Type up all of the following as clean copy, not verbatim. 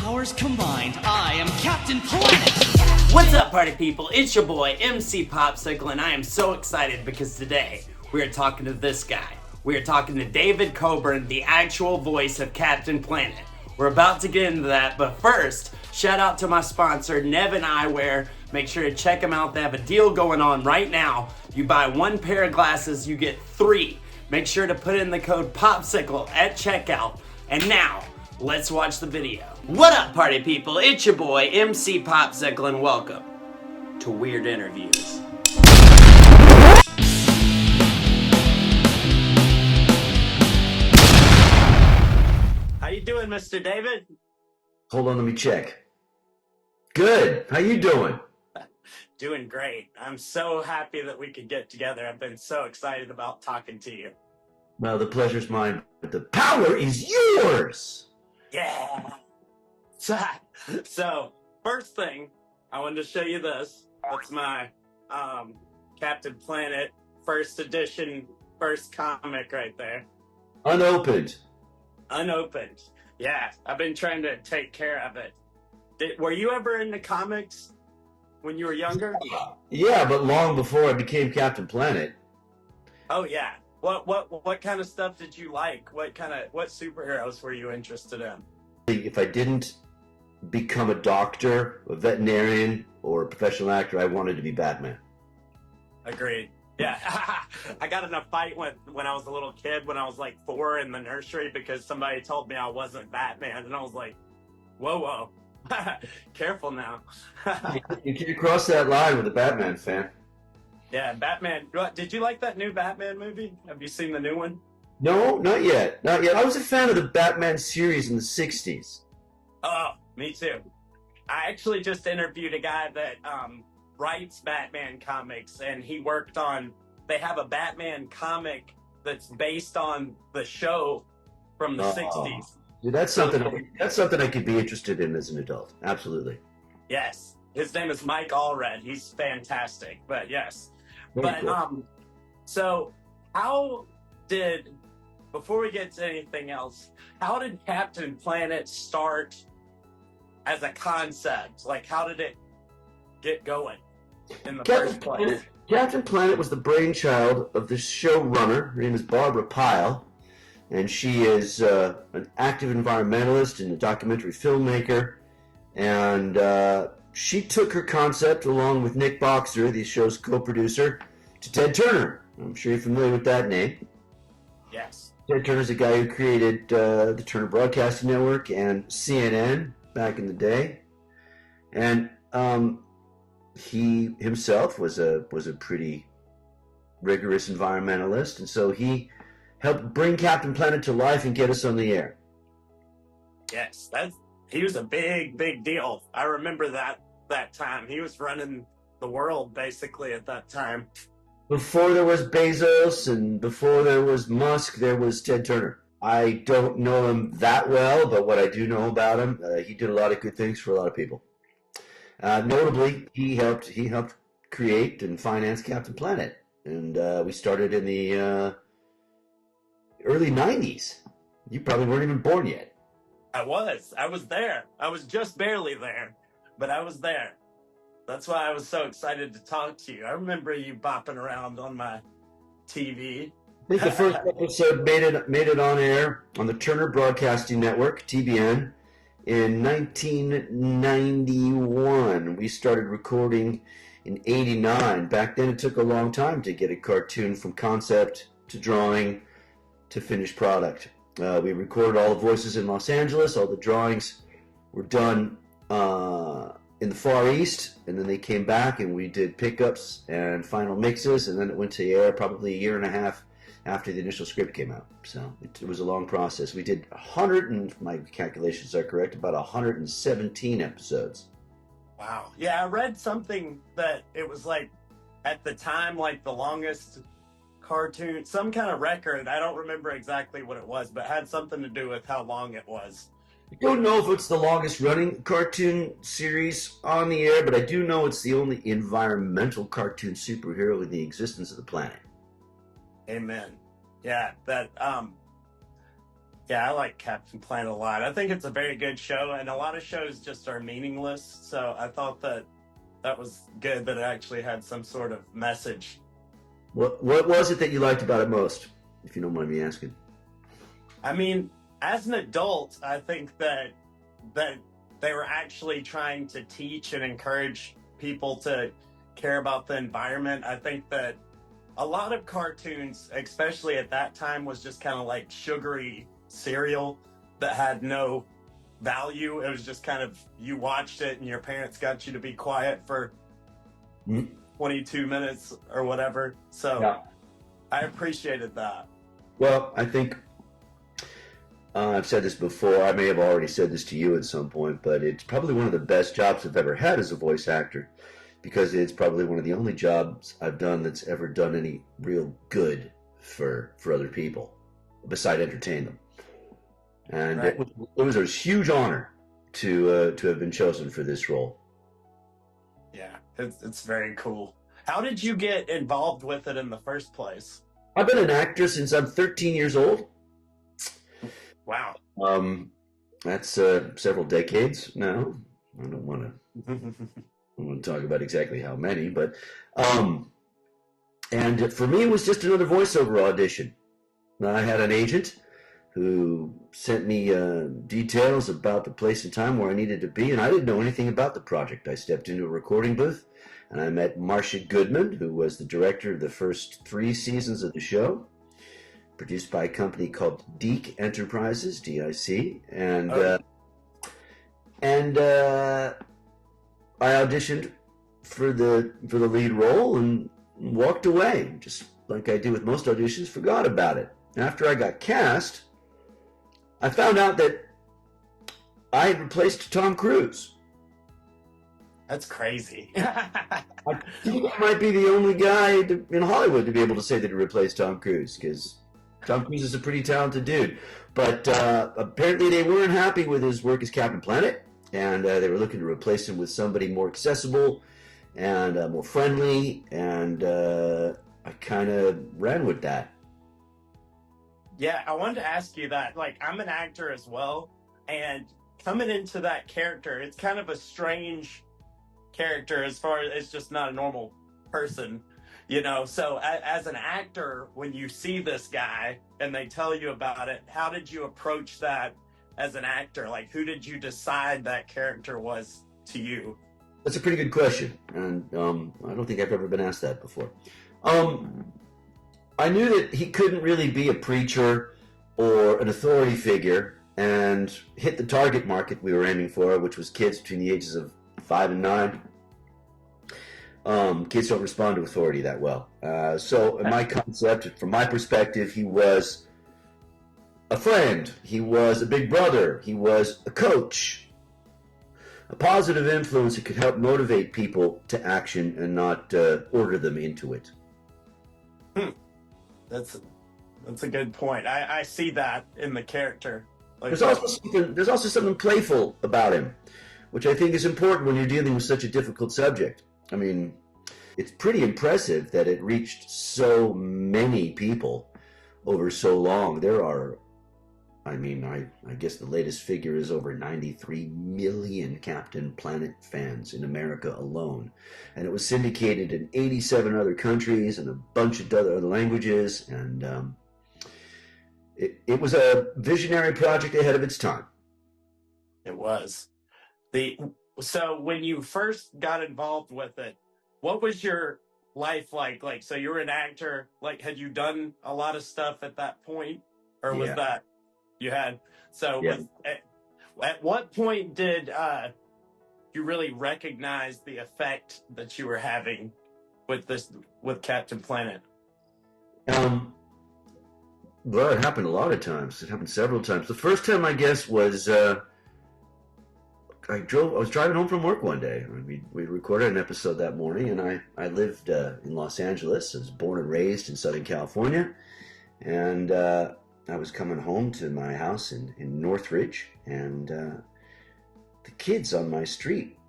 powers combined, I am Captain Planet! What's up, party people? It's your boy, MC Popsicle, and I am so excited because today we are talking to this guy. We are talking to David Coburn, the actual voice of Captain Planet. We're about to get into that, but first, shout out to my sponsor, Nevin Eyewear. Make sure to check them out. They have a deal going on right now. You buy one pair of glasses, you get 3. Make sure to put in the code POPSICLE at checkout. And now, let's watch the video. What up, party people? It's your boy, MC Popsicle, and welcome to Weird Interviews. How you doing, Mr. David? Hold on, let me check. Good. How you doing? Doing great. I'm so happy that we could get together. I've been so excited about talking to you. Well, the pleasure's mine, but the power is yours. Yeah. So, first thing, I wanted to show you this. That's my Captain Planet first edition, first comic right there. Unopened. Unopened. Yeah, I've been trying to take care of it. Were you ever into comics when you were younger? Yeah, but long before I became Captain Planet. Oh yeah. What kind of stuff did you like? What superheroes were you interested in? If I didn't become a doctor, a veterinarian, or a professional actor, I wanted to be Batman. Agreed. Yeah. I got in a fight when I was a little kid, when I was like 4 in the nursery, because somebody told me I wasn't Batman, and I was like, whoa. Careful now. You can't cross that line with a Batman fan. Yeah, Batman. Did you like that new Batman movie? Have you seen the new one? No, not yet. Not yet. I was a fan of the Batman series in the 60s. Oh, me too. I actually just interviewed a guy that writes Batman comics, and they have a Batman comic that's based on the show from the 60s. Dude, that's something I could be interested in as an adult. Absolutely. Yes. His name is Mike Allred. He's fantastic. But yes. Very cool. So before we get to anything else, how did Captain Planet start as a concept? Like, how did it get going in the first place? Captain Planet was the brainchild of the showrunner. Her name is Barbara Pyle, and she is an active environmentalist and a documentary filmmaker. And she took her concept, along with Nick Boxer, the show's co-producer, to Ted Turner. I'm sure you're familiar with that name. Yes. Ted Turner's the guy who created the Turner Broadcasting Network and CNN back in the day. And he himself was a pretty rigorous environmentalist, and so he helped bring Captain Planet to life and get us on the air. Yes, he was a big deal. I remember that time. He was running the world basically at that time. Before there was Bezos and before there was Musk, there was Ted Turner. I don't know him that well, but what I do know about him, he did a lot of good things for a lot of people. Notably, he helped create and finance Captain Planet, and we started in the early 90s. You probably weren't even born yet. I was there. I was just barely there, but I was there. That's why I was so excited to talk to you. I remember you bopping around on my TV. I think the first episode made it on air on the Turner Broadcasting Network, TBN, in 1991. We started recording in 89. Back then, it took a long time to get a cartoon from concept to drawing to finished product. We recorded all the voices in Los Angeles. All the drawings were done in the Far East, and then they came back and we did pickups and final mixes, and then it went to air probably a year and a half after the initial script came out. So it was a long process. We did 100, and my calculations are correct, about 117 episodes. Wow. Yeah, I read something that it was like, at the time, like the longest cartoon, some kind of record. I don't remember exactly what it was, but it had something to do with how long it was. I don't know if it's the longest running cartoon series on the air, but I do know it's the only environmental cartoon superhero in the existence of the planet. Amen. Yeah, that Yeah, I like Captain Planet a lot. I think it's a very good show, and a lot of shows just are meaningless. So I thought that was good that it actually had some sort of message. What was it that you liked about it most, if you don't mind me asking? I mean, as an adult, I think that they were actually trying to teach and encourage people to care about the environment. I think that a lot of cartoons, especially at that time, was just kind of like sugary cereal that had no value. It was just kind of you watched it and your parents got you to be quiet for Hmm? 22 minutes or whatever. So Yeah. I appreciated that. Well, I think I've said this before. I may have already said this to you at some point, but it's probably one of the best jobs I've ever had as a voice actor because it's probably one of the only jobs I've done that's ever done any real good for other people, beside entertain them. And Right. it was a huge honor to have been chosen for this role. Yeah, it's very cool. How did you get involved with it in the first place? I've been an actor since I'm 13 years old. Wow. That's several decades now. I don't want to talk about exactly how many, but and for me, it was just another voiceover audition. I had an agent who sent me details about the place and time where I needed to be, and I didn't know anything about the project. I stepped into a recording booth, and I met Marcia Goodman, who was the director of the first 3 seasons of the show, produced by a company called DIC Enterprises, DIC, and I auditioned for the lead role and walked away, just like I do with most auditions, forgot about it. After I got cast, I found out that I had replaced Tom Cruise. That's crazy. I think I might be the only guy in Hollywood to be able to say that he replaced Tom Cruise, because Tom Cruise is a pretty talented dude. But apparently they weren't happy with his work as Captain Planet, and they were looking to replace him with somebody more accessible and more friendly, and I kind of ran with that. Yeah, I wanted to ask you that. Like, I'm an actor as well, and coming into that character, it's kind of a strange character as far as it's just not a normal person, you know? So, as an actor, when you see this guy and they tell you about it, how did you approach that as an actor? Like, who did you decide that character was to you? That's a pretty good question, and I don't think I've ever been asked that before. I knew that he couldn't really be a preacher or an authority figure and hit the target market we were aiming for, which was kids between the ages of 5 and 9. Kids don't respond to authority that well. So in my concept, from my perspective, he was a friend, he was a big brother, he was a coach, a positive influence that could help motivate people to action and not order them into it. That's a good point. I see that in the character. Like, There's also something playful about him, which I think is important when you're dealing with such a difficult subject. I mean, it's pretty impressive that it reached so many people over so long. There are, I guess the latest figure is over 93 million Captain Planet fans in America alone. And it was syndicated in 87 other countries and a bunch of other languages. And it was a visionary project ahead of its time. it was. So when you first got involved with it, what was your life like? Like, so you were an actor, like, had you done a lot of stuff at that point? Or was Yeah. that you had? So Yeah. at what point did you really recognize the effect that you were having with Captain Planet? Well, it happened a lot of times. It happened several times. The first time, I guess, was I was driving home from work one day. We recorded an episode that morning, and I lived in Los Angeles. I was born and raised in Southern California, and I was coming home to my house in Northridge, and the kids on my street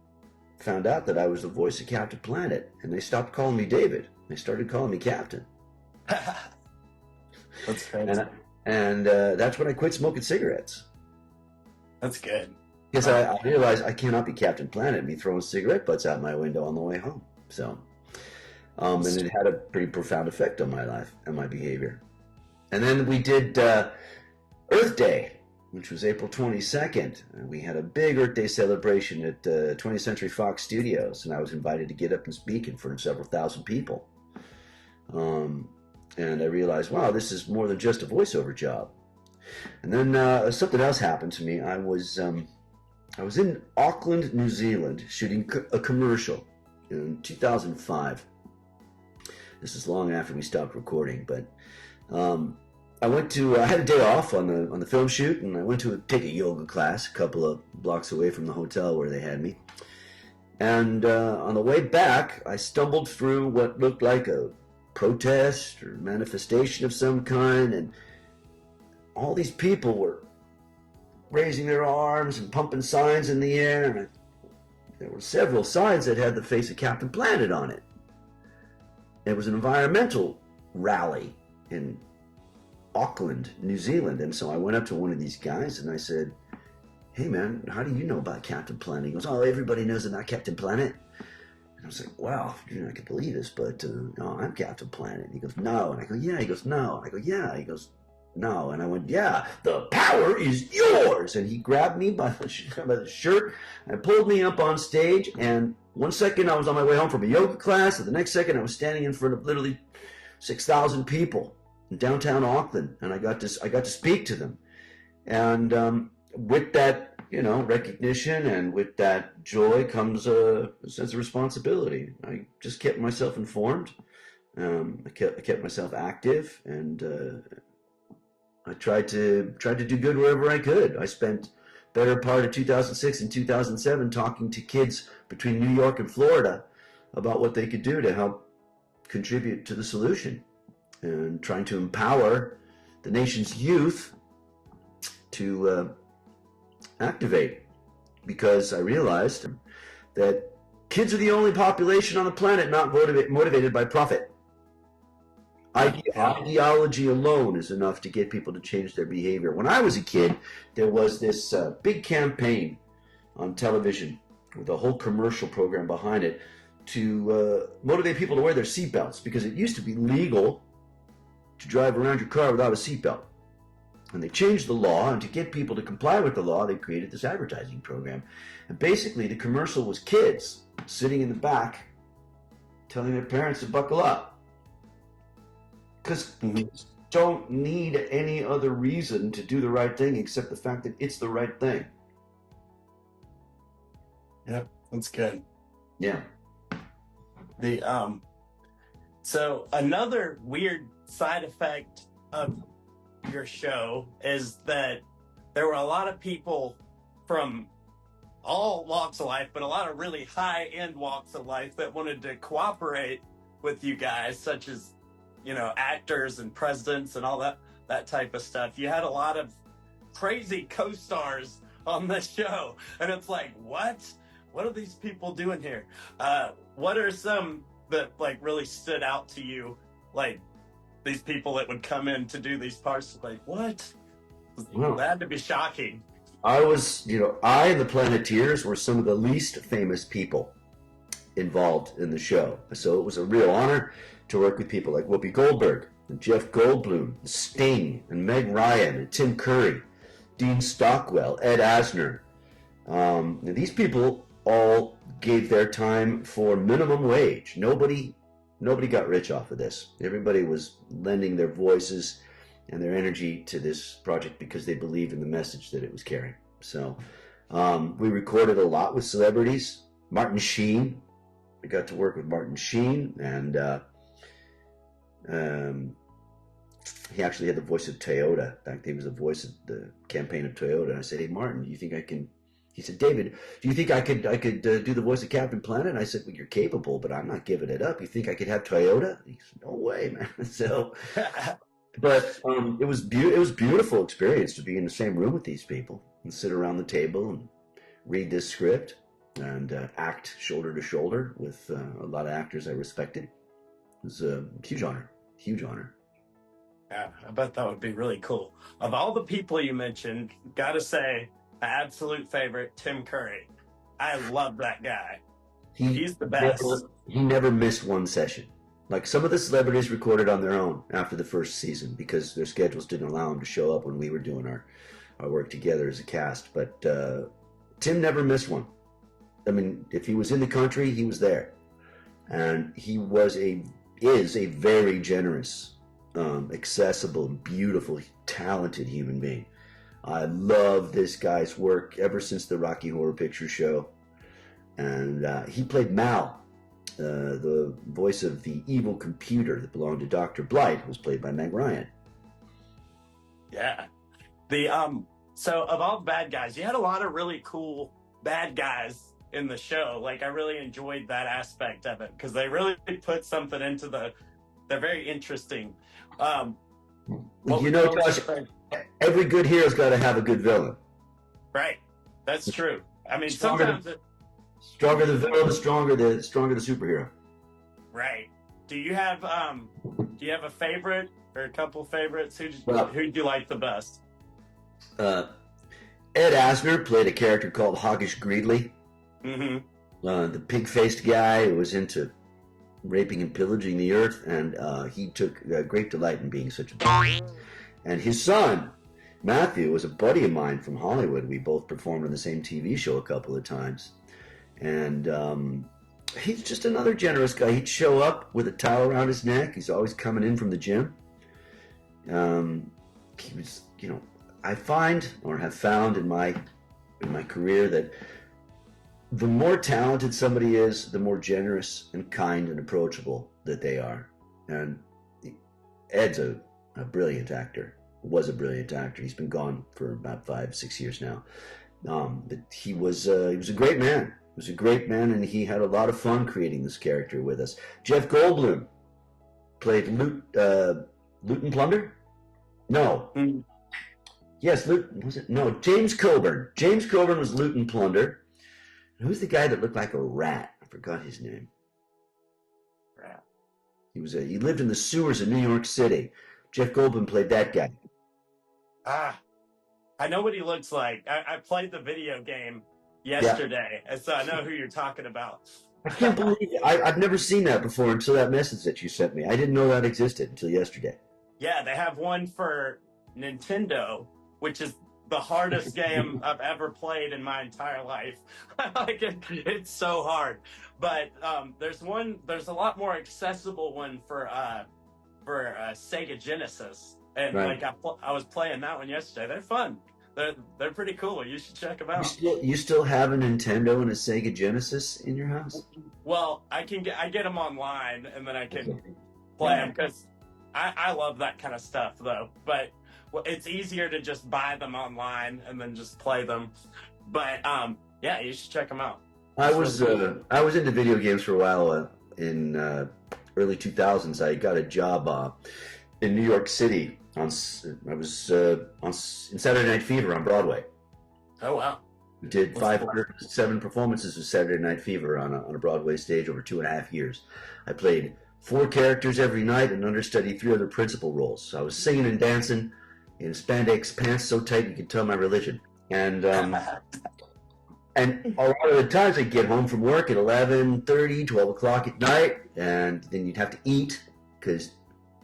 found out that I was the voice of Captain Planet, and they stopped calling me David. They started calling me Captain. That's crazy. And that's when I quit smoking cigarettes. That's good. Because I realized I cannot be Captain Planet and be throwing cigarette butts out my window on the way home. So, and it had a pretty profound effect on my life and my behavior. And then we did Earth Day, which was April 22nd. And we had a big Earth Day celebration at 20th Century Fox Studios, and I was invited to get up and speak in front of several thousand people. And I realized, wow, this is more than just a voiceover job. And then something else happened to me. I was in Auckland, New Zealand, shooting a commercial in 2005. This is long after we stopped recording, but I had a day off on the film shoot, and I went to take a yoga class a couple of blocks away from the hotel where they had me. And on the way back, I stumbled through what looked like a protest or manifestation of some kind, and all these people were raising their arms and pumping signs in the air, and there were several signs that had the face of Captain Planet on it. It was an environmental rally in Auckland, New Zealand, and so I went up to one of these guys and I said, "Hey man, how do you know about Captain Planet?" He goes, "Oh, everybody knows about Captain Planet." And I was like, "Wow, you're not gonna believe this, but no, I'm Captain Planet." And he goes, "No," and I go, "Yeah." He goes, "No," and I go, "Yeah." He goes, "No," and I went, "Yeah, the power is yours." And he grabbed me by the shirt and pulled me up on stage. And one second I was on my way home from a yoga class, and the next second I was standing in front of literally 6,000 people in downtown Auckland, and I got to speak to them. And with that, recognition and with that joy comes a sense of responsibility. I just kept myself informed. I kept myself active, and I tried to do good wherever I could. I spent better part of 2006 and 2007 talking to kids between New York and Florida about what they could do to help contribute to the solution, and trying to empower the nation's youth to activate, because I realized that kids are the only population on the planet not motivated by profit. Ideology alone is enough to get people to change their behavior. When I was a kid, there was this big campaign on television with a whole commercial program behind it to motivate people to wear their seatbelts, because it used to be legal to drive around your car without a seatbelt. And they changed the law, and to get people to comply with the law, they created this advertising program. And basically, the commercial was kids sitting in the back telling their parents to buckle up. Because we don't need any other reason to do the right thing except the fact that it's the right thing. Yep, that's good. Yeah. So another weird side effect of your show is that there were a lot of people from all walks of life, but a lot of really high-end walks of life that wanted to cooperate with you guys, such as, actors and presidents and all that type of stuff. You had a lot of crazy co-stars on the show, and it's like, what are these people doing here? What are some that really stood out to you, these people that would come in to do these parts? What? Well, that had to be shocking. I and the Planeteers were some of the least famous people involved in the show. So it was a real honor to work with people like Whoopi Goldberg, and Jeff Goldblum, Sting, and Meg Ryan, and Tim Curry, Dean Stockwell, Ed Asner. These people all gave their time for minimum wage. Nobody got rich off of this. Everybody was lending their voices and their energy to this project because they believed in the message that it was carrying. So we recorded a lot with celebrities. Martin Sheen. I got to work with Martin Sheen, and he actually had the voice of Toyota. In fact, he was the voice of the campaign of Toyota. And I said, "Hey, Martin, do you think I can..." He said, "David, do you think I could do the voice of Captain Planet?" And I said, "Well, you're capable, but I'm not giving it up. You think I could have Toyota?" He said, "No way, man." So, but it was a beautiful experience to be in the same room with these people and sit around the table and read this script and act shoulder to shoulder with a lot of actors I respected. It was a huge honor. Yeah, I bet that would be really cool. Of all the people you mentioned, gotta say, my absolute favorite, Tim Curry. I love that guy. He He's the best. he never missed one session. Like some of the celebrities recorded on their own after the first season because their schedules didn't allow them to show up when we were doing our work together as a cast. But Tim never missed one. I mean, if he was in the country, he was there, and he is a very generous, accessible, beautiful, talented human being. I love this guy's work ever since the Rocky Horror Picture Show, and he played Mal, the voice of the evil computer that belonged to Dr. Blight, was played by Meg Ryan. Yeah. The so of all the bad guys, you had a lot of really cool bad guys in the show. Like I really enjoyed that aspect of it because they really put something into they're very interesting. You know, Josh, every good hero's got to have a good villain. Right. That's true. I mean, Stronger stronger the villain, the stronger the superhero. Right. Do you have a favorite or a couple favorites? Who do you like the best? Ed Asner played a character called Hoggish Greedley. Mm-hmm. The pig-faced guy who was into raping and pillaging the earth, and he took great delight in being such a... And his son, Matthew, was a buddy of mine from Hollywood. We both performed on the same TV show a couple of times. And he's just another generous guy. He'd show up with a towel around his neck. He's always coming in from the gym. He was, I find or have found in my career that the more talented somebody is, the more generous and kind and approachable that they are. And Ed's a brilliant actor. Was a brilliant actor. He's been gone for about 5-6 years now. But he was a great man. He was a great man, and he had a lot of fun creating this character with us. Jeff Goldblum played Luton Plunder? No. Mm-hmm. Yes, Luton, was it? No, James Coburn. James Coburn was Luton Plunder. Who's the guy that looked like a rat? I forgot his name. Rat. He lived in the sewers of New York City. Jeff Goldblum played that guy. I know what he looks like. I played the video game yesterday, and so I know who you're talking about. I can't believe it. I've never seen that before until that message that you sent me. I didn't know that existed until yesterday. Yeah, they have one for Nintendo, which is the hardest game I've ever played in my entire life. Like it's so hard. But there's a lot more accessible one for Sega Genesis, and right. like I was playing that one yesterday. They're fun. They're pretty cool. You should check them out. You still have a Nintendo and a Sega Genesis in your house? Well, I get them online, and then I can play them because I love that kind of stuff though. But it's easier to just buy them online and then just play them. But yeah, you should check them out. I was into video games for a while. In early 2000s, I got a job in New York City. I was in Saturday Night Fever on Broadway. Oh wow! We did 507 performances of Saturday Night Fever on a Broadway stage over 2.5 years. I played 4 characters every night and understudied 3 other principal roles. So I was singing and dancing in spandex pants so tight you could tell my religion. And and a lot of the times I'd get home from work at 11:30, 12 o'clock at night, and then you'd have to eat because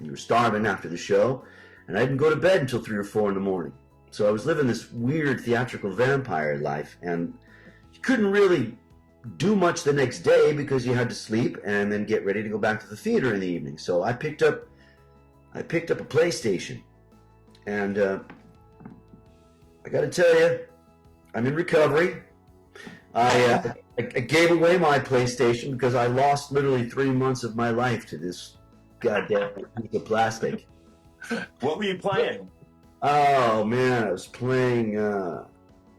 you were starving after the show. And I didn't go to bed until 3 or 4 in the morning. So I was living this weird theatrical vampire life, and you couldn't really do much the next day because you had to sleep and then get ready to go back to the theater in the evening. So I picked up a PlayStation, and I got to tell you, I'm in recovery. I gave away my PlayStation because I lost literally 3 months of my life to this goddamn piece of plastic. What were you playing? Oh man, I was playing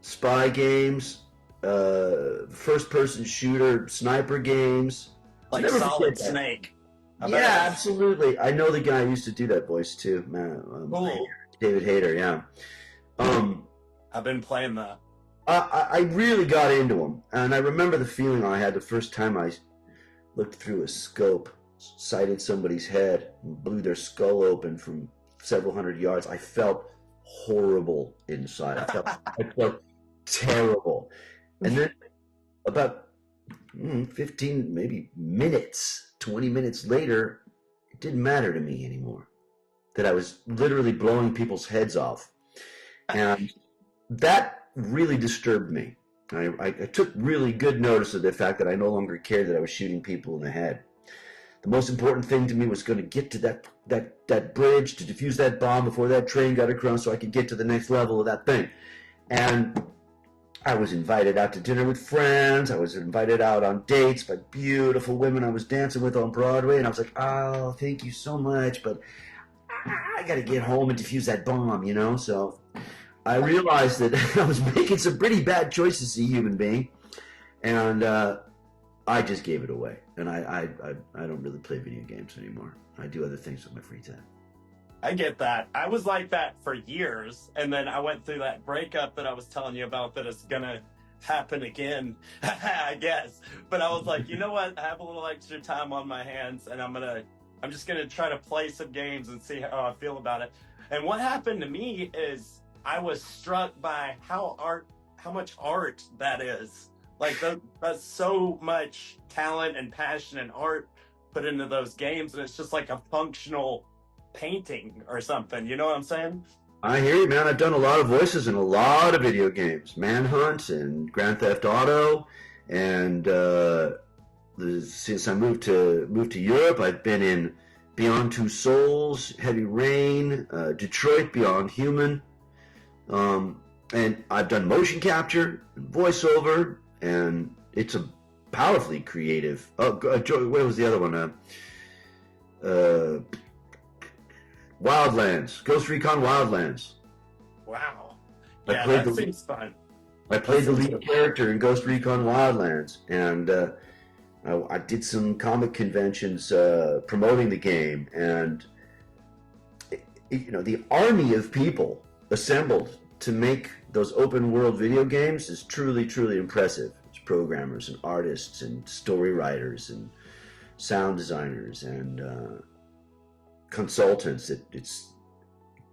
spy games, first-person shooter, sniper games. Like Solid Snake. Yeah, absolutely. I know the guy who used to do that voice too, man. Cool. David Hayter, yeah. I've been playing that. I really got into them, and I remember the feeling I had the first time I looked through a scope, sighted somebody's head, and blew their skull open from several hundred yards, I felt horrible inside. I felt terrible. And then about 15, maybe minutes, 20 minutes later, it didn't matter to me anymore. That I was literally blowing people's heads off. And that really disturbed me. I took really good notice of the fact that I no longer cared that I was shooting people in the head. The most important thing to me was going to get to that bridge, to defuse that bomb before that train got across so I could get to the next level of that thing. And I was invited out to dinner with friends. I was invited out on dates by beautiful women I was dancing with on Broadway. And I was like, oh, thank you so much, but I got to get home and defuse that bomb, you know? So I realized that I was making some pretty bad choices as a human being. And I just gave it away. And I don't really play video games anymore. I do other things with my free time. I get that. I was like that for years, and then I went through that breakup that I was telling you about that is gonna happen again, I guess. But I was like, you know what? I have a little extra time on my hands, and I'm just gonna try to play some games and see how I feel about it. And what happened to me is I was struck by how much art that is. Like that's so much talent and passion and art put into those games, and it's just like a functional painting or something. You know what I'm saying? I hear you, man. I've done a lot of voices in a lot of video games, Manhunt and Grand Theft Auto, and since I moved to Europe, I've been in Beyond Two Souls, Heavy Rain, Detroit Beyond Human, and I've done motion capture, and voiceover, and it's a powerfully creative. What was the other one? Wildlands, Ghost Recon Wildlands. Wow. Yeah, that seems fun. I played the lead character in Ghost Recon Wildlands, and I did some comic conventions promoting the game, and you know, the army of people assembled to make those open world video games is truly, truly impressive. It's programmers and artists and story writers and sound designers and consultants.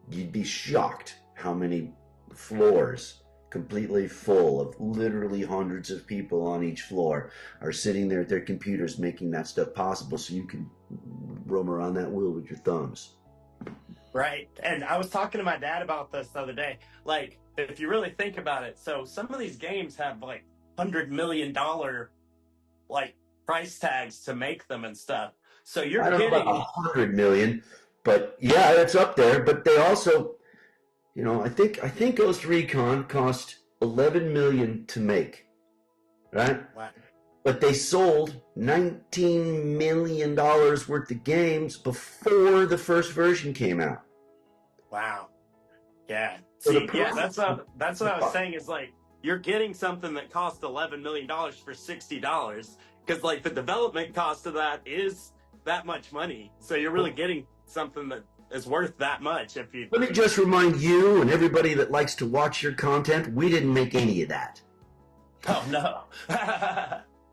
You'd be shocked how many floors completely full of literally hundreds of people on each floor are sitting there at their computers making that stuff possible so you can roam around that wheel with your thumbs. Right. And I was talking to my dad about this the other day. Like, if you really think about it, so some of these games have like $100 million like price tags to make them and stuff. So you're getting about 100 million, but yeah, it's up there. But they also, you know, I think Ghost Recon cost 11 million to make, right? Wow. But they sold $19 million worth of games before the first version came out. Wow. Yeah. So See, yeah, that's what I was saying is like, you're getting something that cost $11 million for $60 because like the development cost of that is that much money. So you're really getting something that is worth that much. If you Let me just remind you and everybody that likes to watch your content, we didn't make any of that. Oh no.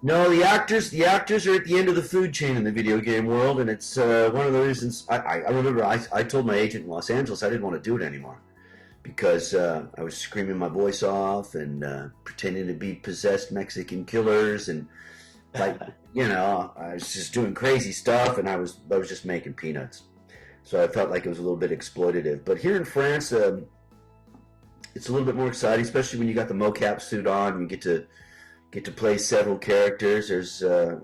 No, the actors are at the end of the food chain in the video game world, and it's one of the reasons I remember I told my agent in Los Angeles I didn't want to do it anymore because I was screaming my voice off and pretending to be possessed Mexican killers and like you know I was just doing crazy stuff and I was just making peanuts. So I felt like it was a little bit exploitative. But here in France, it's a little bit more exciting, especially when you got the mocap suit on and you get to play several characters. There's a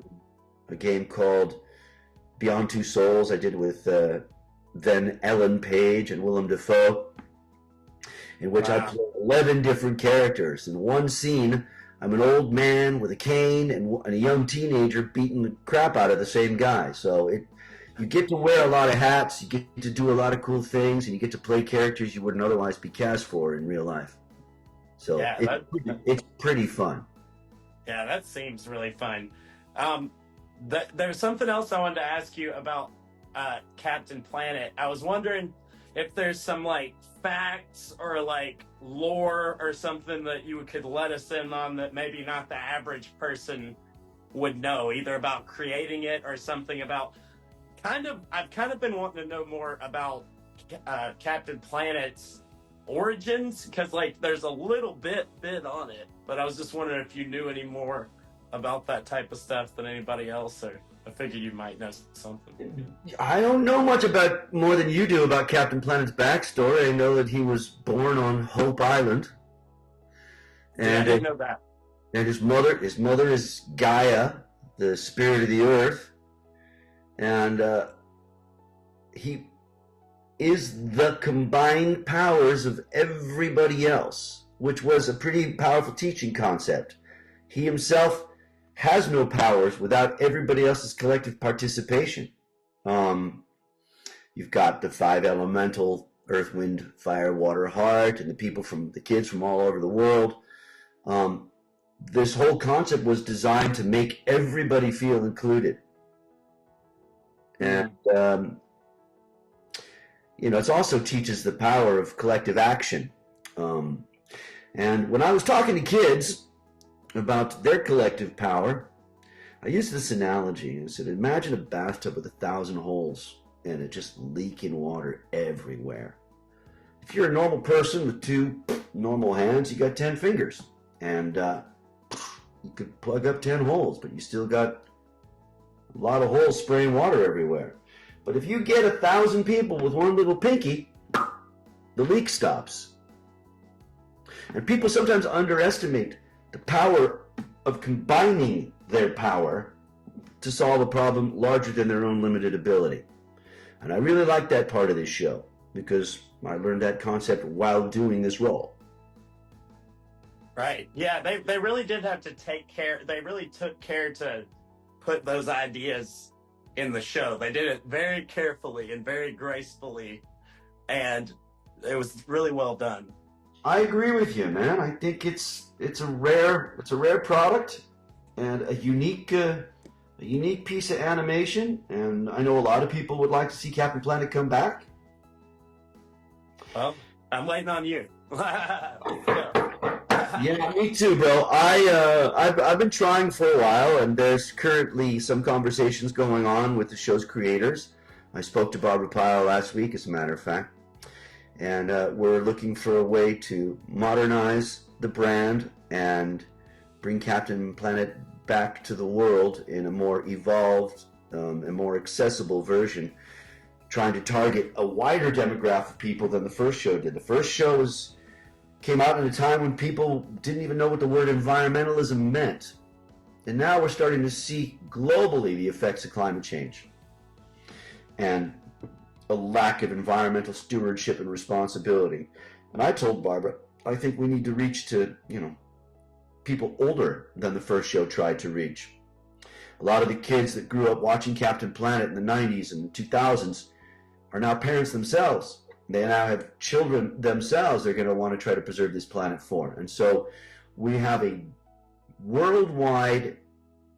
game called Beyond Two Souls I did with then Ellen Page and Willem Dafoe, in which I played 11 different characters. In one scene, I'm an old man with a cane and a young teenager beating the crap out of the same guy. So you get to wear a lot of hats, you get to do a lot of cool things, and you get to play characters you wouldn't otherwise be cast for in real life. So yeah, it's pretty fun. Yeah, that seems really fun. There's something else I wanted to ask you about Captain Planet. I was wondering if there's some like facts or like lore or something that you could let us in on that maybe not the average person would know, either about creating it or something about I've kind of been wanting to know more about Captain Planet's origins? Because like there's a little bit on it, but I was just wondering if you knew any more about that type of stuff than anybody else, or I figured you might know something. I don't know much about more than you do about Captain Planet's backstory. I know that he was born on Hope Island, Yeah, I and didn't know that. and his mother is Gaia, the spirit of the earth, and he is the combined powers of everybody else, which was a pretty powerful teaching concept. He himself has no powers without everybody else's collective participation. You've got the five elemental earth, wind, fire, water, heart, and the kids from all over the world. This whole concept was designed to make everybody feel included. And, it also teaches the power of collective action. And when I was talking to kids about their collective power, I used this analogy. I said, imagine a bathtub with 1,000 holes and it just leaking water everywhere. If you're a normal person with 2 normal hands, you got 10 fingers. And you could plug up 10 holes, but you still got a lot of holes spraying water everywhere. But if you get 1,000 people with one little pinky, the leak stops. And people sometimes underestimate the power of combining their power to solve a problem larger than their own limited ability. And I really like that part of this show because I learned that concept while doing this role. Right. Yeah, they really did have to take care. They really took care to put those ideas in the show. They did it very carefully and very gracefully, and it was really well done. I agree with you, man. I think it's a rare product and a unique piece of animation, and I know a lot of people would like to see Captain Planet come back. Well, I'm waiting on you. Yeah, me too, bro. I've been trying for a while, and there's currently some conversations going on with the show's creators. I spoke to Barbara Pyle last week, as a matter of fact, and we're looking for a way to modernize the brand and bring Captain Planet back to the world in a more evolved and more accessible version, trying to target a wider demographic of people than the first show did. The first show came out at a time when people didn't even know what the word environmentalism meant. And now we're starting to see globally the effects of climate change and a lack of environmental stewardship and responsibility. And I told Barbara, I think we need to reach to, people older than the first show tried to reach. A lot of the kids that grew up watching Captain Planet in the 90s and 2000s are now parents themselves. They now have children themselves they're going to want to try to preserve this planet for. And so we have a worldwide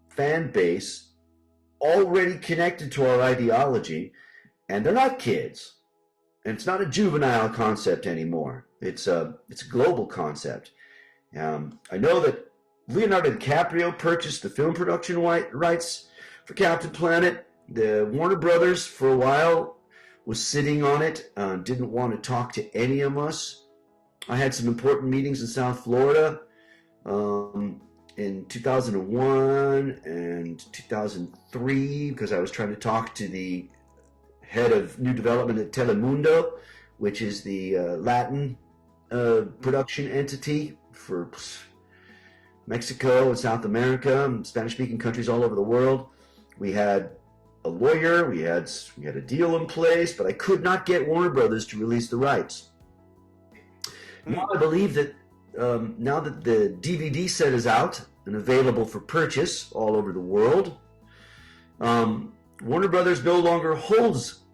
fan base already connected to our ideology, and they're not kids. And it's not a juvenile concept anymore. It's a global concept. I know that Leonardo DiCaprio purchased the film production rights for Captain Planet. The Warner Brothers, for a while, was sitting on it, didn't want to talk to any of us. I had some important meetings in South Florida in 2001 and 2003 because I was trying to talk to the head of new development at Telemundo, which is the Latin production entity for Mexico and South America and Spanish-speaking countries all over the world. We had a lawyer, we had a deal in place, but I could not get Warner Brothers to release the rights. Now I believe that now that the DVD set is out and available for purchase all over the world, Warner Brothers no longer holds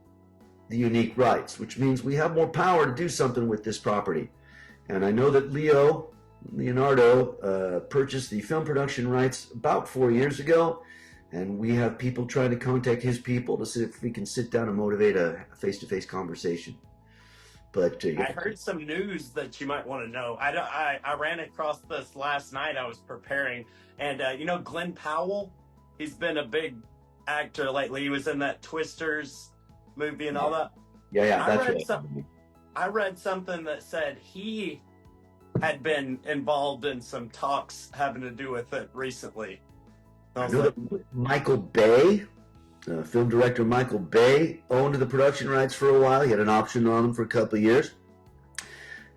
the unique rights, which means we have more power to do something with this property. And I know that Leonardo purchased the film production rights about 4 years ago, and we have people trying to contact his people to see if we can sit down and motivate a face-to-face conversation. But I heard some news that you might want to know. I ran across this last night. I was preparing, and Glenn Powell. He's been a big actor lately. He was in that Twisters movie and all that. Yeah, I that's read right. some. I read something that said he had been involved in some talks having to do with it recently. I I was know like, that Michael Bay, film director Michael Bay, owned the production rights for a while. He had an option on them for a couple of years.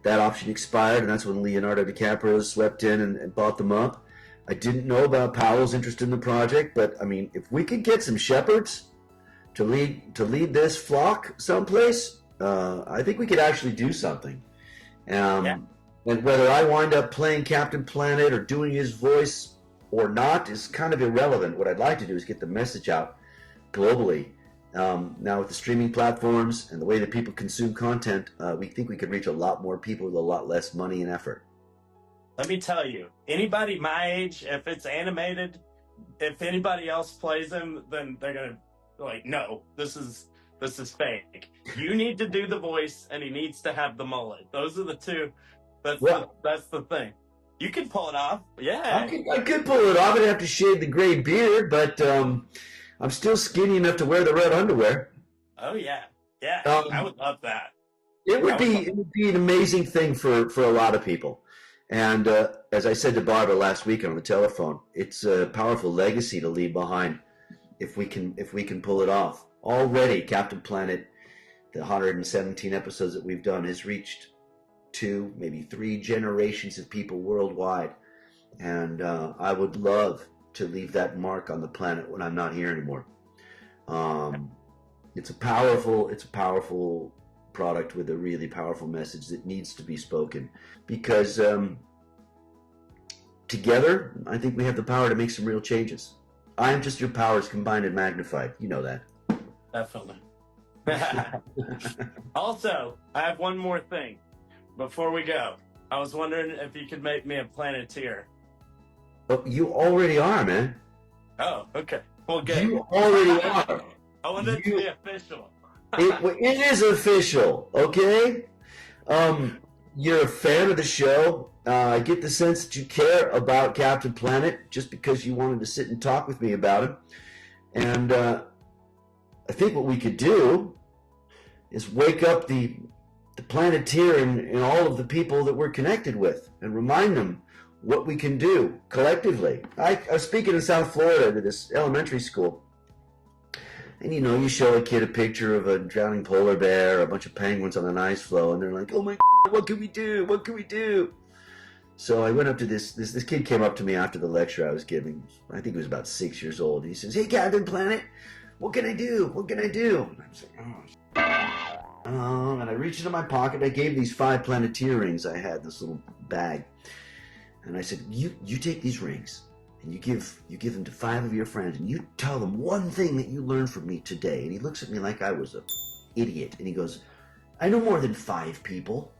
That option expired, and that's when Leonardo DiCaprio swept in and bought them up. I didn't know about Powell's interest in the project, but I mean, if we could get some shepherds to lead this flock someplace, I think we could actually do something. Yeah. And whether I wind up playing Captain Planet or doing his voice or not is kind of irrelevant. What I'd like to do is get the message out globally. Now with the streaming platforms and the way that people consume content, we think we could reach a lot more people with a lot less money and effort. let me tell you, anybody my age, if it's animated, if anybody else plays him, then they're gonna like, no, this is fake. You need to do the voice, and he needs to have the mullet. Those are the two. That's the thing. You can pull it off. Yeah. I could pull it off. I'd have to shave the gray beard, but I'm still skinny enough to wear the red underwear. Oh yeah. Yeah. I would love that. It would be an amazing thing for a lot of people. And as I said to Barbara last week on the telephone, it's a powerful legacy to leave behind if we can pull it off. Already, Captain Planet, the 117 episodes that we've done, has reached 2, maybe 3 generations of people worldwide. And I would love to leave that mark on the planet when I'm not here anymore. It's a powerful product with a really powerful message that needs to be spoken, because together I think we have the power to make some real changes. I am just your powers combined and magnified. You know that. Definitely. Also, I have one more thing before we go. I was wondering if you could make me a Planeteer. Oh, you already are, man. Oh, okay. Well, good. You already are. I want it to be official. It is official, okay? You're a fan of the show. I get the sense that you care about Captain Planet just because you wanted to sit and talk with me about him. And I think what we could do is wake up the Planeteer and all of the people that we're connected with and remind them what we can do collectively. I was speaking in South Florida to this elementary school. And you show a kid a picture of a drowning polar bear, or a bunch of penguins on an ice floe, and they're like, "Oh my God, what can we do? What can we do?" So I went up to this kid came up to me after the lecture I was giving. I think he was about 6 years old. And he says, "Hey, Captain Planet, what can I do? What can I do?" And I was like, "Oh." And I reached into my pocket. I gave these 5 Planeteer rings I had in this little bag. And I said, you take these rings. And you give them to 5 of your friends, and you tell them one thing that you learned from me today. And he looks at me like I was an idiot, and he goes, "I know more than 5 people."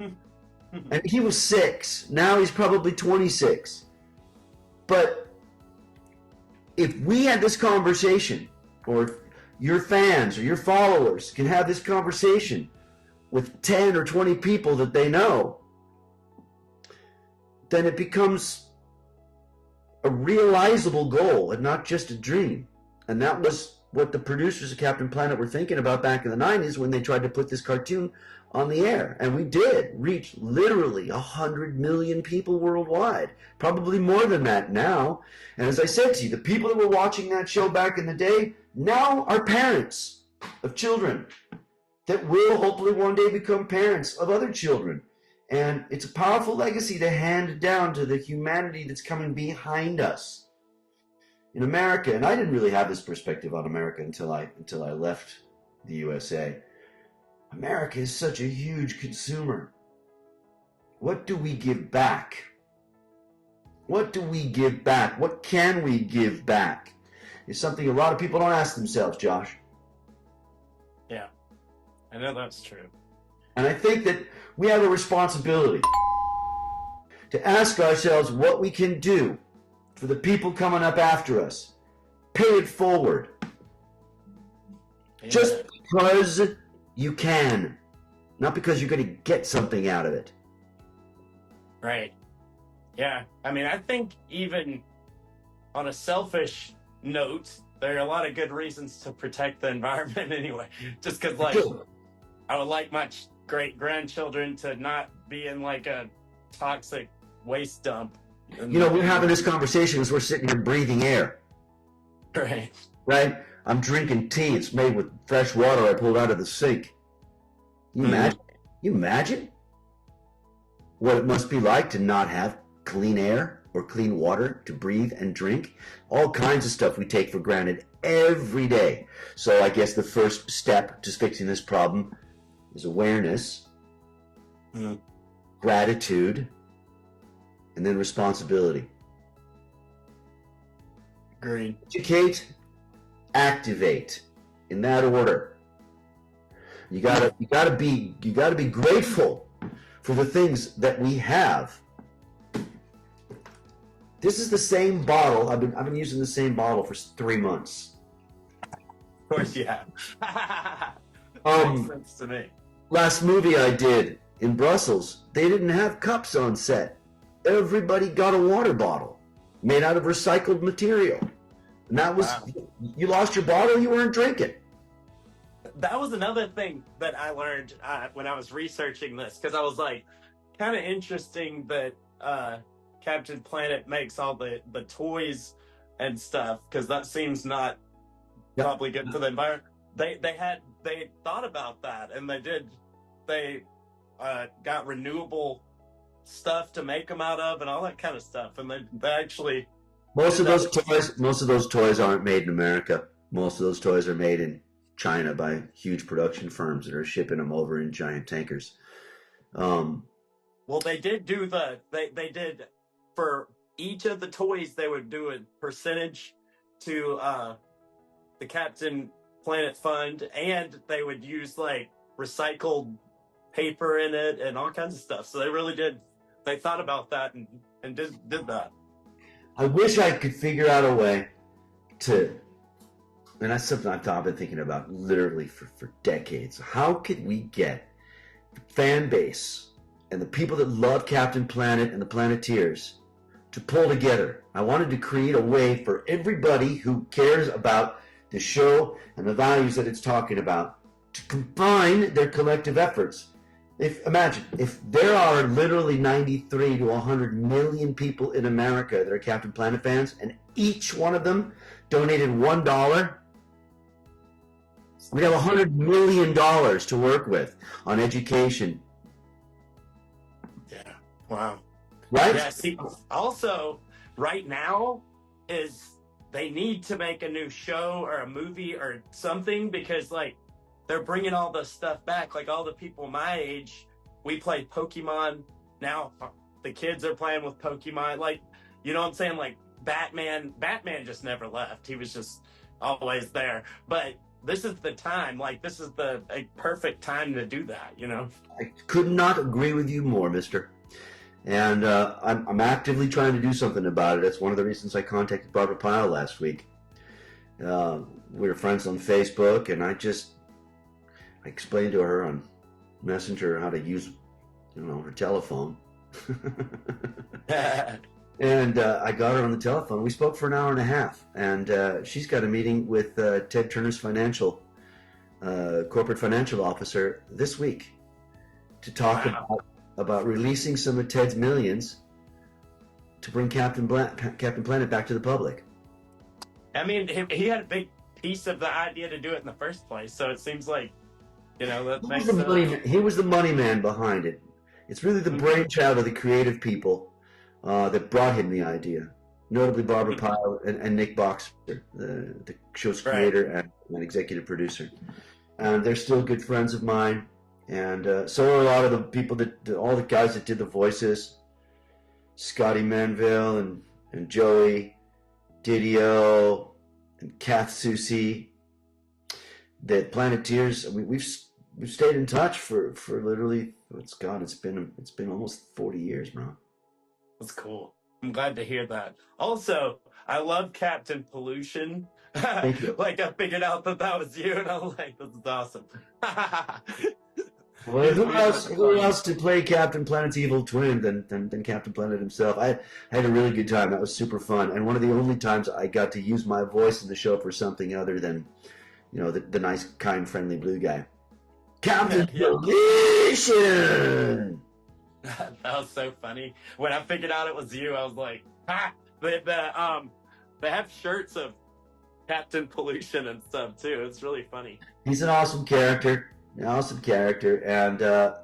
And he was 6. Now he's probably 26. But if we had this conversation, or if your fans or your followers can have this conversation with 10 or 20 people that they know, then it becomes a realizable goal and not just a dream. And that was what the producers of Captain Planet were thinking about back in the 90s when they tried to put this cartoon on the air. And we did reach literally 100 million people worldwide, probably more than that now. And as I said to you, the people that were watching that show back in the day now are parents of children that will hopefully one day become parents of other children. And it's a powerful legacy to hand down to the humanity that's coming behind us in America. And I didn't really have this perspective on America until I left the USA. America is such a huge consumer. What do we give back? What do we give back? What can we give back? It's something a lot of people don't ask themselves, Josh. Yeah, I know that's true. And I think that we have a responsibility to ask ourselves what we can do for the people coming up after us. Pay it forward. Yeah. Just because you can, not because you're going to get something out of it. Right. Yeah. I mean, I think even on a selfish note, there are a lot of good reasons to protect the environment anyway. Just because, like, Good. I would like my great grandchildren to not be in like a toxic waste dump. You know, we're having this conversation as we're sitting here breathing air, Right. right? I'm drinking tea. It's made with fresh water I pulled out of the sink. You imagine? You imagine what it must be like to not have clean air or clean water to breathe and drink? All kinds of stuff we take for granted every day. So I guess the first step to fixing this problem is awareness, gratitude, and then responsibility. Agreed. Educate, activate, in that order. You gotta be grateful for the things that we have. This is the same bottle. I've been using the same bottle for 3 months. Of course you have. Makes sense to me. Last movie I did in Brussels, they didn't have cups on set. Everybody got a water bottle made out of recycled material. And that was, you lost your bottle, you weren't drinking. That was another thing that I learned when I was researching this, because I was like, kind of interesting that Captain Planet makes all the toys and stuff, because that seems not probably good for the environment. They thought about that, and they got renewable stuff to make them out of and all that kind of stuff, and they actually most of those toys aren't made in America. Most of those toys are made in China by huge production firms that are shipping them over in giant tankers. Well, they did do they did for each of the toys, they would do a percentage to the Captain Planet Fund, and they would use like recycled paper in it and all kinds of stuff. So they thought about that and did that. I wish I could figure out a way to, and that's something I've been thinking about literally for decades. How could we get the fan base and the people that love Captain Planet and the Planeteers to pull together? I wanted to create a way for everybody who cares about the show and the values that it's talking about to combine their collective efforts. Imagine if there are literally 93 to 100 million people in America that are Captain Planet fans, and each one of them donated $1, we'd have $100 million to work with on education. Yeah. Wow. Right? Yeah. See, also, right now they need to make a new show or a movie or something, because like they're bringing all the stuff back. Like all the people my age, we played Pokemon. Now the kids are playing with Pokemon. Like, you know what I'm saying? Like Batman just never left. He was just always there. But this is the time. Like, this is a perfect time to do that, you know? I could not agree with you more, mister. And I'm actively trying to do something about it. That's one of the reasons I contacted Barbara Pyle last week. We were friends on Facebook, and I explained to her on Messenger how to use, her telephone. And I got her on the telephone. We spoke for an hour and a half, and she's got a meeting with Ted Turner's corporate financial officer this week to talk about releasing some of Ted's millions to bring Captain Planet back to the public. I mean, he had a big piece of the idea to do it in the first place, so it seems like, that makes sense. He was the money man behind it. It's really the brainchild of the creative people that brought him the idea. Notably Barbara Pyle and Nick Boxer, the show's creator and executive producer. And they're still good friends of mine. And so are a lot of the people all the guys that did the voices. Scotty Manville and Joey Didio and Kath Susie. The Planeteers, we've stayed in touch for literally, it's been almost 40 years, bro. That's cool. I'm glad to hear that. Also, I love Captain Pollution. Thank you. Like, I figured out that was you, and I was like, this is awesome. Well, who else to play Captain Planet's evil twin than Captain Planet himself? I had a really good time. That was super fun, and one of the only times I got to use my voice in the show for something other than, the nice, kind, friendly blue guy. Captain Pollution! That was so funny. When I figured out it was you, I was like, ha! They have shirts of Captain Pollution and stuff too. It's really funny. He's an awesome character, and I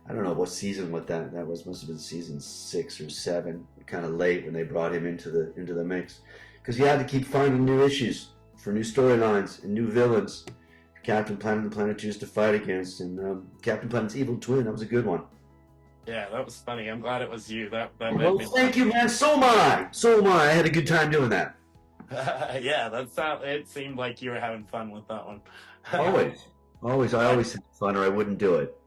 don't know what season that was. Must have been season 6 or 7, kind of late when they brought him into the mix, because you had to keep finding new issues for new storylines and new villains. Captain Planet and Planetoos to fight against, and Captain Planet's evil twin. That was a good one. Yeah, that was funny. I'm glad it was you. That made Well, me thank you, man. So am I. I had a good time doing that. yeah, it seemed like you were having fun with that one. Always. I always have fun, or I wouldn't do it.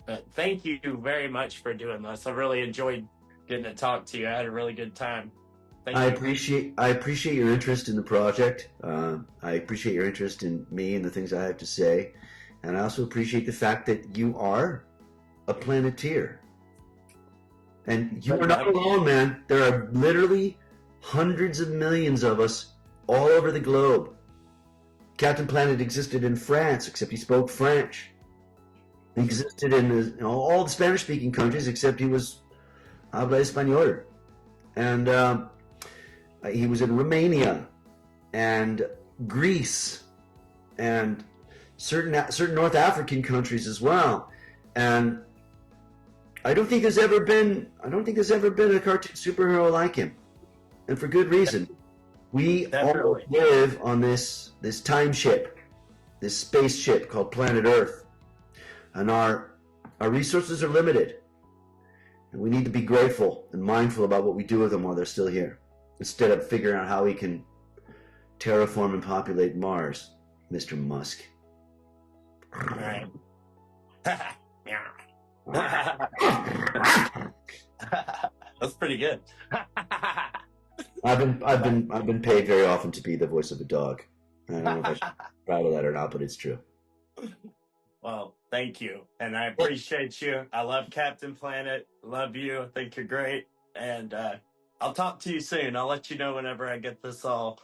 But thank you very much for doing this. I really enjoyed getting to talk to you. I had a really good time. Thank I you. appreciate your interest in the project. I appreciate your interest in me and the things I have to say, and I also appreciate the fact that you are a Planeteer. And you are not alone, man. There are literally hundreds of millions of us all over the globe. Captain Planet existed in France, except he spoke French. He existed in all the Spanish-speaking countries, except he was habla español. And he was in Romania and Greece and certain North African countries as well. And I don't think there's ever been a cartoon superhero like him, and for good reason. We all live on this time ship, this spaceship called Planet Earth, and our resources are limited, and we need to be grateful and mindful about what we do with them while they're still here, instead of figuring out how we can terraform and populate Mars, Mr. Musk. All right. That's pretty good. I've been paid very often to be the voice of a dog. I don't know if I should be proud of that or not, but it's true. Well, thank you, and I appreciate you. I love Captain Planet. Love you. I think you're great, and I'll talk to you soon. I'll let you know whenever I get this all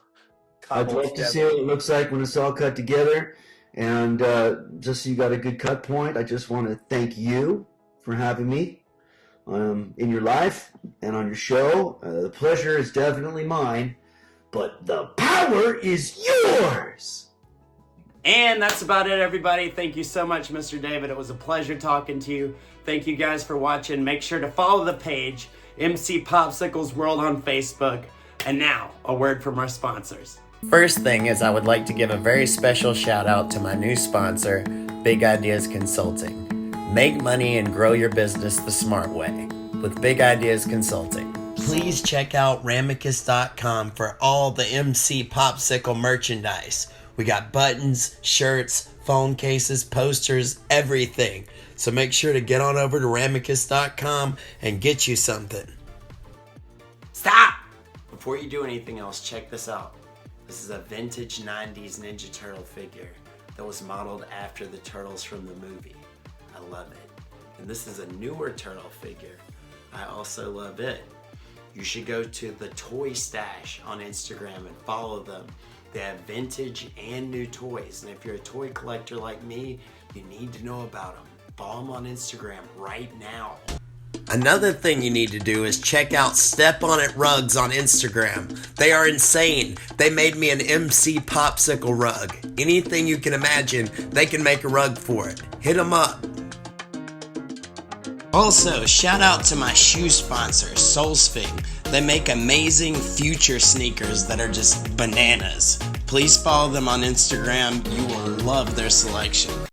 I'd cobbled love to see what it looks like when it's all cut together. And just so you got a good cut point, I just want to thank you for having me in your life and on your show. The pleasure is definitely mine, but the power is yours. And that's about it, everybody. Thank you so much, Mr. David. It was a pleasure talking to you. Thank you guys for watching. Make sure to follow the page, MC Popsicles World on Facebook. And now, a word from our sponsors. First thing is I would like to give a very special shout out to my new sponsor, Big Ideas Consulting. Make money and grow your business the smart way with Big Ideas Consulting. Please check out Ramicus.com for all the MC Popsicle merchandise. We got buttons, shirts, phone cases, posters, everything. So make sure to get on over to Ramicus.com and get you something. Stop! Before you do anything else, check this out. This is a vintage 90s Ninja Turtle figure that was modeled after the turtles from the movie. I love it. And this is a newer turtle figure. I also love it. You should go to the Toy Stash on Instagram and follow them. They have vintage and new toys. And if you're a toy collector like me, you need to know about them. Follow them on Instagram right now. Another thing you need to do is check out Step On It Rugs on Instagram. They are insane. They made me an MC Popsicle rug. Anything you can imagine, they can make a rug for it. Hit them up. Also, shout out to my shoe sponsor, Solsfing. They make amazing future sneakers that are just bananas. Please follow them on Instagram. You will love their selection.